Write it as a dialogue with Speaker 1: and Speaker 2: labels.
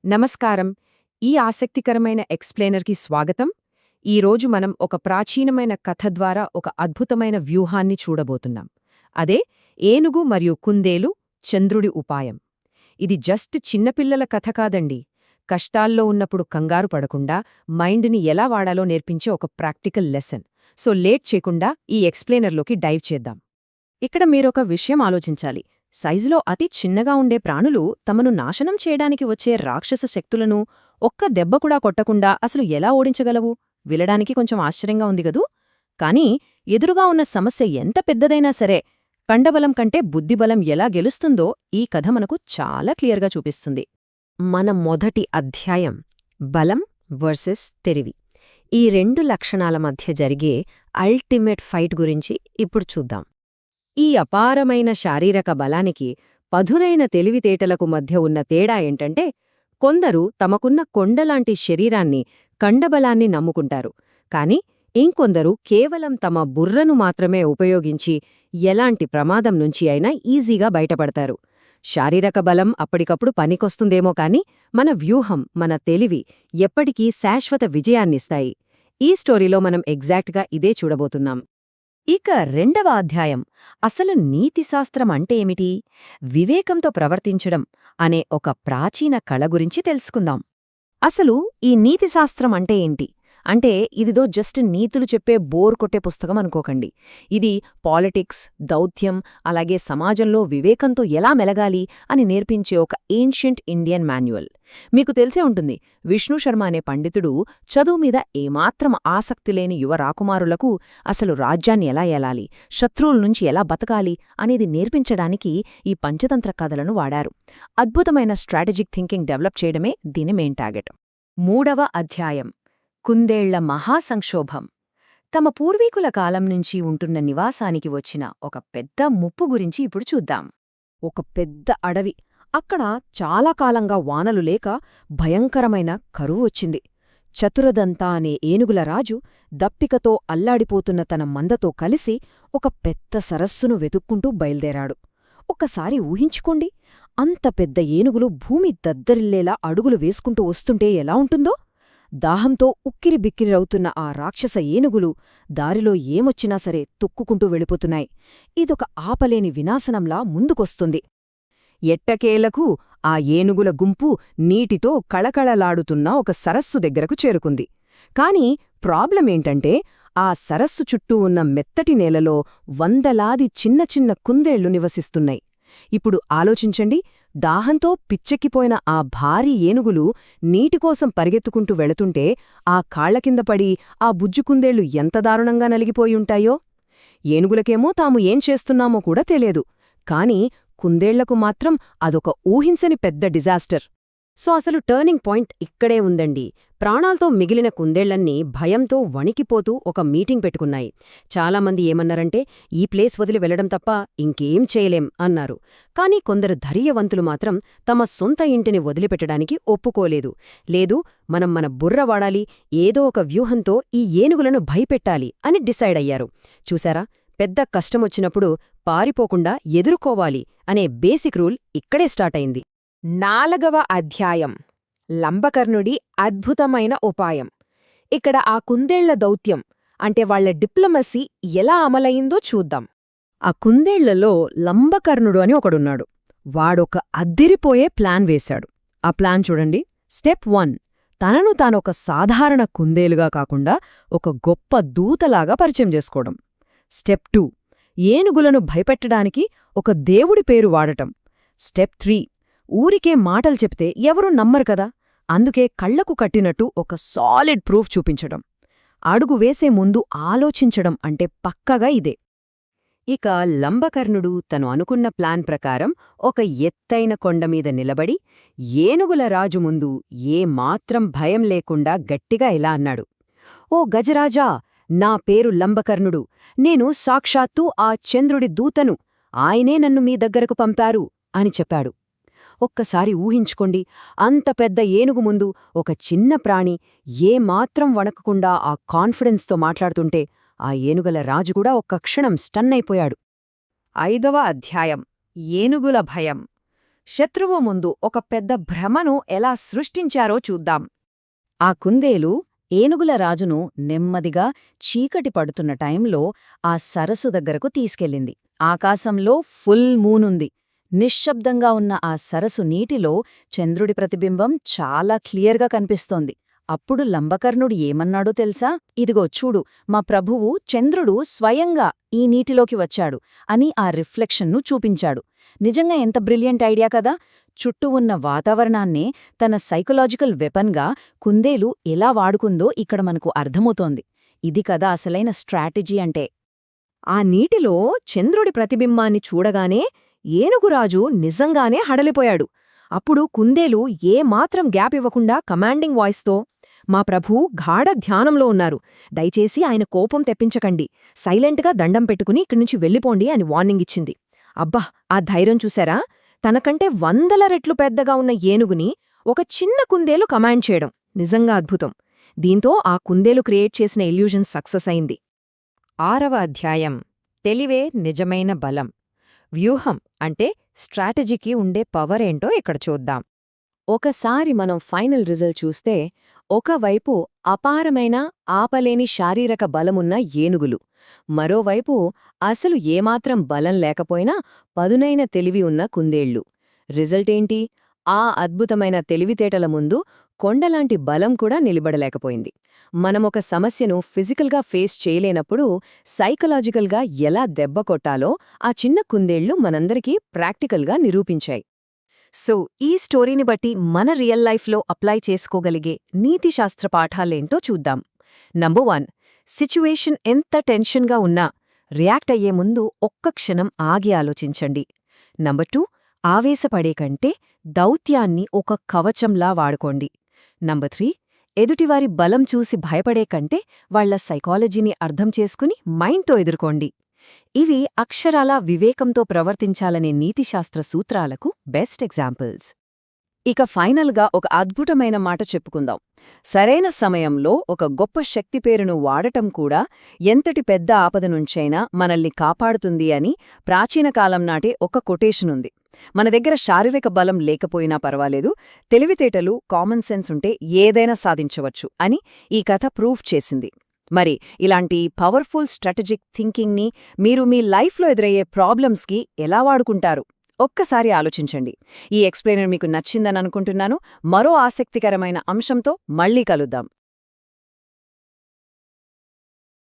Speaker 1: నమస్కారం. ఈ ఆసక్తికరమైన ఎక్స్ప్లెయినర్కి స్వాగతం. ఈరోజు మనం ఒక ప్రాచీనమైన కథ ద్వారా ఒక అద్భుతమైన వ్యూహాన్ని చూడబోతున్నాం. అదే ఏనుగు మరియు కుందేలు చంద్రుడి ఉపాయం. ఇది జస్ట్ చిన్నపిల్లల కథ కాదండి. కష్టాల్లో ఉన్నప్పుడు కంగారు పడకుండా మైండ్ని ఎలా వాడాలో నేర్పించే ఒక ప్రాక్టికల్ లెసన్. సో లేట్ చేయకుండా ఈ ఎక్స్ప్లెయినర్లోకి డైవ్ చేద్దాం. ఇక్కడ మీరొక విషయం ఆలోచించాలి. సైజులో అతి చిన్నగా ఉండే ప్రాణులు తమను నాశనం చేయడానికి వచ్చే రాక్షస శక్తులను ఒక్క దెబ్బ కూడా కొట్టకుండా అసలు ఎలా ఓడించగలవు? వినడానికి కొంచెం ఆశ్చర్యంగా ఉంది గదూ? కానీ ఎదురుగా ఉన్న సమస్య ఎంత పెద్దదైనా సరే కండబలం కంటే బుద్ధిబలం ఎలా గెలుస్తుందో ఈ కథ మనకు చాలా క్లియర్గా చూపిస్తుంది. మన మొదటి అధ్యాయం బలం వర్సెస్ తెలివి. ఈ రెండు లక్షణాల మధ్య జరిగే అల్టిమేట్ ఫైట్ గురించి ఇప్పుడు చూద్దాం. ఈ అపారమైన శారీరక బలానికి పదునైన తెలివితేటలకు మధ్య ఉన్న తేడా ఏంటంటే, కొందరు తమకున్న కొండలాంటి శరీరాన్ని కండబలాన్ని నమ్ముకుంటారు. కాని ఇంకొందరు కేవలం తమ బుర్రను మాత్రమే ఉపయోగించి ఎలాంటి ప్రమాదం నుంచి అయినా ఈజీగా బయటపడతారు. శారీరక బలం అప్పటికప్పుడు పనికొస్తుందేమో కాని మన వ్యూహం, మన తెలివి ఎప్పటికీ శాశ్వత విజయాన్నిస్తాయి. ఈ స్టోరీలో మనం ఎగ్జాక్ట్గా ఇదే చూడబోతున్నాం. ఇక రెండవ అధ్యాయం అసలు నీతిశాస్త్రం అంటే ఏమిటి, వివేకంతో ప్రవర్తించడం అనే ఒక ప్రాచీన కళ గురించి తెలుసుకుందాం. అసలు ఈ నీతిశాస్త్రం అంటే ఏంటి అంటే, ఇదిదో జస్ట్ నీతులు చెప్పే బోర్ కొట్టే పుస్తకం అనుకోకండి. ఇది పాలిటిక్స్, దౌత్యం, అలాగే సమాజంలో వివేకంతో ఎలా మెలగాలి అని నేర్పించే ఒక ఏన్షియంట్ ఇండియన్ మాన్యువల్. మీకు తెలిసే ఉంటుంది, విష్ణు శర్మ అనే పండితుడు చదువు మీద ఏమాత్రం ఆసక్తి లేని యువ రాకుమారులకు అసలు రాజ్యాన్ని ఎలా ఏలాలి, శత్రువుల నుంచి ఎలా బతకాలి అనేది నేర్పించడానికి ఈ పంచతంత్ర కథలను వాడారు. అద్భుతమైన స్ట్రాటజిక్ థింకింగ్ డెవలప్ చేయడమే దీని మెయిన్ టార్గెట్. మూడవ అధ్యాయం కుందేళ్ల మహాసంక్షోభం. తమ పూర్వీకుల కాలం నుంచి ఉంటున్న నివాసానికి వచ్చిన ఒక పెద్ద ముప్పు గురించి ఇప్పుడు చూద్దాం. ఒక పెద్ద అడవి. అక్కడ చాలా కాలంగా వానలు లేక భయంకరమైన కరువు వచ్చింది. చతురదంతా అనే ఏనుగుల రాజు దప్పికతో అల్లాడిపోతున్న తన మందతో కలిసి ఒక పెద్ద సరస్సును వెతుక్కుంటూ బయల్దేరాడు. ఒక్కసారి ఊహించుకోండి, అంత పెద్ద ఏనుగులు భూమి దద్దరిల్లేలా అడుగులు వేసుకుంటూ వస్తుంటే ఎలా ఉంటుందో. దాహంతో ఉక్కిరిబిక్కిరవుతున్న ఆ రాక్షస ఏనుగులు దారిలో ఏమొచ్చినా సరే తొక్కుకుంటూ వెళ్ళిపోతున్నాయి. ఇదొక ఆపలేని వినాశనంలా ముందుకొస్తుంది. ఎట్టకేలకు ఆ ఏనుగుల గుంపు నీటితో కళకళలాడుతున్న ఒక సరస్సు దగ్గరకు చేరుకుంది. కాని ప్రాబ్లమేంటంటే, ఆ సరస్సు చుట్టూ ఉన్న మెత్తటి నేలలో వందలాది చిన్న చిన్న కుందేళ్లు నివసిస్తున్నాయి. ఇప్పుడు ఆలోచించండి, దాహంతో పిచ్చెక్కిపోయిన ఆ భారీ ఏనుగులు నీటికోసం పరిగెత్తుకుంటూ వెళుతుంటే ఆ కాళ్లకింద పడి ఆ బుజ్జుకుందేళ్లు ఎంత దారుణంగా నలిగిపోయుంటాయో. ఏనుగులకేమో తాము ఏం చేస్తున్నామో కూడా తెలియదు, కాని కుందేళ్లకు మాత్రం అదొక ఊహించని పెద్ద డిజాస్టర్. సో అసలు టర్నింగ్ పాయింట్ ఇక్కడే ఉందండి. ప్రాణాలతో మిగిలిన కుందేళ్లన్నీ భయంతో వణికిపోతూ ఒక మీటింగ్ పెట్టుకున్నాయి. చాలామంది ఏమన్నారంటే, ఈ ప్లేస్ వదిలి వెళ్లడం తప్ప ఇంకేం చేయలేం అన్నారు. కాని కొందరు ధైర్యవంతులు మాత్రం తమ సొంత ఇంటిని వదిలిపెట్టడానికి ఒప్పుకోలేదు. లేదు, మనం మన బుర్ర వాడాలి, ఏదో ఒక వ్యూహంతో ఈ ఏనుగులను భయపెట్టాలి అని డిసైడ్ అయ్యారు. చూశారా, పెద్ద కష్టమొచ్చినప్పుడు పారిపోకుండా ఎదుర్కోవాలి అనే బేసిక్ రూల్ ఇక్కడే స్టార్ట్ అయింది. నాలుగవ అధ్యాయం లంబకర్ణుడి అద్భుతమైన ఉపాయం. ఇక్కడ ఆ కుందేళ్ల దౌత్యం అంటే వాళ్ల డిప్లొమసీ ఎలా అమలయిందో చూద్దాం. ఆ కుందేళ్లలో లంబకర్ణుడు అని ఒకడున్నాడు. వాడొక అద్దిరిపోయే ప్లాన్ వేశాడు. ఆ ప్లాన్ చూడండి. స్టెప్ 1, తనను తానొక సాధారణ కుందేలుగా కాకుండా ఒక గొప్ప దూతలాగా పరిచయం చేసుకోవడం. స్టెప్ 2, ఏనుగులను భయపెట్టడానికి ఒక దేవుడి పేరు వాడటం. స్టెప్ 3, ఊరికే మాటలు చెప్తే ఎవరూ నమ్మరు కదా, అందుకే కళ్లకు కట్టినట్టు ఒక సాలిడ్ ప్రూఫ్ చూపించడం. అడుగు వేసే ముందు ఆలోచించడం అంటే పక్కగా ఇదే. ఇక లంబకర్ణుడు తను అనుకున్న ప్లాన్ ప్రకారం ఒక ఎత్తైన కొండమీద నిలబడి ఏనుగుల రాజు ముందు ఏమాత్రం భయం లేకుండా గట్టిగా ఇలా అన్నాడు. ఓ గజరాజా, నా పేరు లంబకర్ణుడు. నేను సాక్షాత్తూ ఆ చంద్రుడి దూతను. ఆయనే నన్ను మీ దగ్గరకు పంపారు అని చెప్పాడు. ఒక్కసారి ఊహించుకోండి, అంత పెద్ద ఏనుగు ముందు ఒక చిన్న ప్రాణి ఏమాత్రం వణకకుండా ఆ కాన్ఫిడెన్స్తో మాట్లాడుతుంటే ఆ ఏనుగల రాజు కూడా ఒక్క క్షణం స్టన్ అయిపోయాడు. 5వ అధ్యాయం ఏనుగుల భయం. శత్రువు ముందు ఒక పెద్ద భ్రమను ఎలా సృష్టించారో చూద్దాం. ఆ కుందేలు ఏనుగుల రాజును నెమ్మదిగా చీకటి పడుతున్న టైంలో ఆ సరస్సు దగ్గరకు తీసుకెళ్ళింది. ఆకాశంలో ఫుల్ మూనుంది. నిశ్శబ్దంగా ఉన్న ఆ సరస్సు నీటిలో చంద్రుడి ప్రతిబింబం చాలా క్లియర్గా కనిపిస్తోంది. అప్పుడు లంబకర్ణుడు ఏమన్నాడో తెలుసా? ఇదిగో చూడు, మా ప్రభువు చంద్రుడు స్వయంగా ఈ నీటిలోకి వచ్చాడు అని ఆ రిఫ్లెక్షన్ను చూపించాడు. నిజంగా ఎంత బ్రిలియంట్ ఐడియా కదా! చుట్టూ ఉన్న వాతావరణాన్నే తన సైకలాజికల్ వెపన్గా కుందేలు ఎలా వాడుకుందో ఇక్కడ మనకు అర్థమవుతోంది. ఇది కదా అసలైన స్ట్రాటజీ అంటే. ఆ నీటిలో చంద్రుడి ప్రతిబింబాన్ని చూడగానే ఏనుగురాజు నిజంగానే హడలిపోయాడు. అప్పుడు కుందేలు ఏమాత్రం గ్యాప్ ఇవ్వకుండా కమాండింగ్ వాయిస్తో, మా ప్రభూ గాఢ ధ్యానంలో ఉన్నారు, దయచేసి ఆయన కోపం తెప్పించకండి, సైలెంట్గా దండం పెట్టుకుని ఇక్కడ్నుంచి వెళ్ళిపోండి అని వార్నింగ్ ఇచ్చింది. అబ్బా, ఆ ధైర్యం చూశారా? తనకంటే 100 రెట్లు పెద్దగా ఉన్న ఏనుగుని ఒక చిన్న కుందేలు కమాండ్ చేయడం నిజంగా అద్భుతం. దీంతో ఆ కుందేలు క్రియేట్ చేసిన ఇల్యూజన్ సక్సెస్ అయింది. 6వ అధ్యాయం తెలివే నిజమైన బలం. వ్యూహం అంటే స్ట్రాటజీకి ఉండే పవర్ ఏంటో ఇక్కడ చూద్దాం. ఒకసారి మనం ఫైనల్ రిజల్ట్ చూస్తే, ఒకవైపు అపారమైన ఆపలేని శారీరక బలమున్న ఏనుగులు, మరోవైపు అసలు ఏమాత్రం బలం లేకపోయినా పదునైన తెలివి ఉన్న కుందేళ్లు. రిజల్టేంటి? ఆ అద్భుతమైన తెలివితేటల ముందు కొండలాంటి బలం కూడా నిలబడలేకపోయింది. మనమొక సమస్యను ఫిజికల్గా ఫేస్ చేయలేనప్పుడు సైకలాజికల్గా ఎలా దెబ్బ కొట్టాలో ఆ చిన్న కుందేళ్లు మనందరికీ ప్రాక్టికల్గా నిరూపించాయి. సో ఈ స్టోరీని బట్టి మన రియల్ లైఫ్లో అప్లై చేసుకోగలిగే నీతిశాస్త్ర పాఠాలేంటో చూద్దాం. నంబర్ 1, సిచ్యువేషన్ ఎంత టెన్షన్గా ఉన్నా రియాక్ట్ అయ్యే ముందు ఒక్క క్షణం ఆగి ఆలోచించండి. నంబర్ 2, ఆవేశపడే కంటే దౌత్యాన్ని ఒక కవచంలా వాడుకోండి. నంబర్ 3, ఎదుటివారి బలం చూసి భయపడే కంటే వాళ్ల సైకాలజీని అర్థం చేసుకుని మైండ్తో ఎదుర్కోండి. ఇవి అక్షరాల వివేకంతో ప్రవర్తించాలనే నీతిశాస్త్ర సూత్రాలకు బెస్ట్ ఎగ్జాంపుల్స్. ఇక ఫైనల్గా ఒక అద్భుతమైన మాట చెప్పుకుందాం. సరైన సమయంలో ఒక గొప్ప శక్తి పేరును వాడటం కూడా ఎంతటి పెద్ద ఆపద నుంచైనా మనల్ని కాపాడుతుంది అని ప్రాచీన కాలం నాటి ఒక కొటేషనుంది. మన దగ్గర శారీరక బలం లేకపోయినా పర్వాలేదు, తెలివితేటలు, కామన్ సెన్స్ ఉంటే ఏదైనా సాధించవచ్చు అని ఈ కథ ప్రూవ్ చేసింది. మరి ఇలాంటి పవర్ఫుల్ స్ట్రాటజిక్ థింకింగ్ని మీరు మీ లైఫ్లో ఎదురయ్యే ప్రాబ్లమ్స్కి ఎలా వాడుకుంటారు? ఒక్కసారి ఆలోచించండి. ఈ ఎక్స్ప్లెయినర్ మీకు నచ్చిందని అనుకుంటున్నాను. మరో ఆసక్తికరమైన అంశంతో మళ్ళీ కలుద్దాం.